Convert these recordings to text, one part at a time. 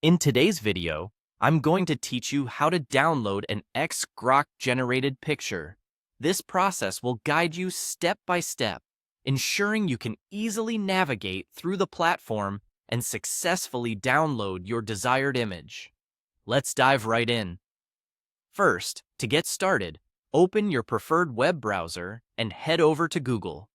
In today's video, I'm going to teach you how to download an Grok generated picture. This process will guide you step by step, ensuring you can easily navigate through the platform and successfully download your desired image. Let's dive right in. First, to get started, open your preferred web browser and head over to Google.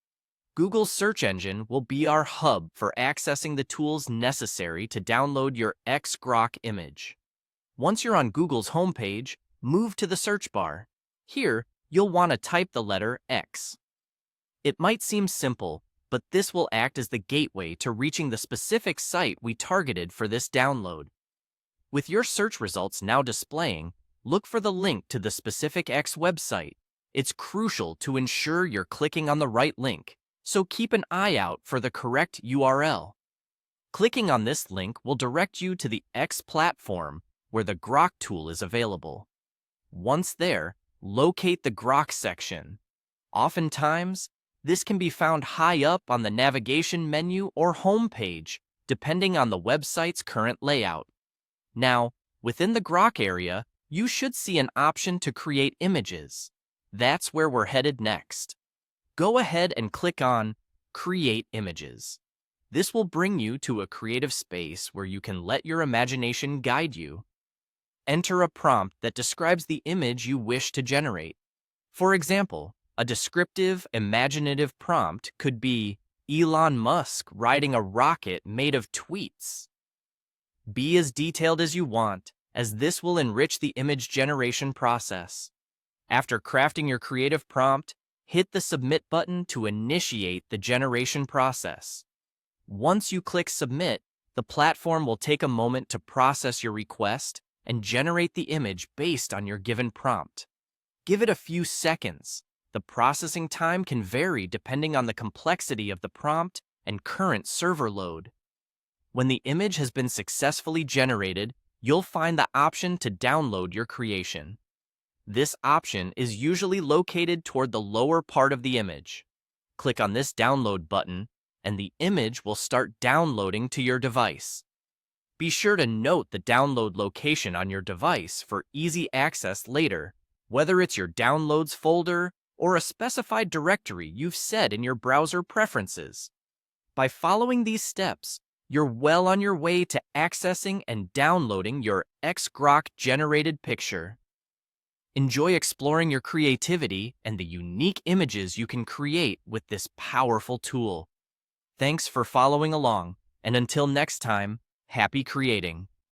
Google's search engine will be our hub for accessing the tools necessary to download your Grok image. Once you're on Google's homepage, move to the search bar. Here, you'll want to type the letter X. It might seem simple, but this will act as the gateway to reaching the specific site we targeted for this download. With your search results now displaying, look for the link to the specific X website. It's crucial to ensure you're clicking on the right link, so keep an eye out for the correct URL. Clicking on this link will direct you to the X platform where the Grok tool is available. Once there, locate the Grok section. Oftentimes, this can be found high up on the navigation menu or home page, depending on the website's current layout. Now, within the Grok area, you should see an option to create images. That's where we're headed next. Go ahead and click on Create Images. This will bring you to a creative space where you can let your imagination guide you. Enter a prompt that describes the image you wish to generate. For example, a descriptive, imaginative prompt could be Elon Musk riding a rocket made of tweets. Be as detailed as you want, as this will enrich the image generation process. After crafting your creative prompt, hit the Submit button to initiate the generation process. Once you click Submit, the platform will take a moment to process your request and generate the image based on your given prompt. Give it a few seconds. The processing time can vary depending on the complexity of the prompt and current server load. When the image has been successfully generated, you'll find the option to download your creation. This option is usually located toward the lower part of the image. Click on this download button, and the image will start downloading to your device. Be sure to note the download location on your device for easy access later, whether it's your downloads folder or a specified directory you've set in your browser preferences. By following these steps, you're well on your way to accessing and downloading your Grok generated picture. Enjoy exploring your creativity and the unique images you can create with this powerful tool. Thanks for following along, and until next time, happy creating.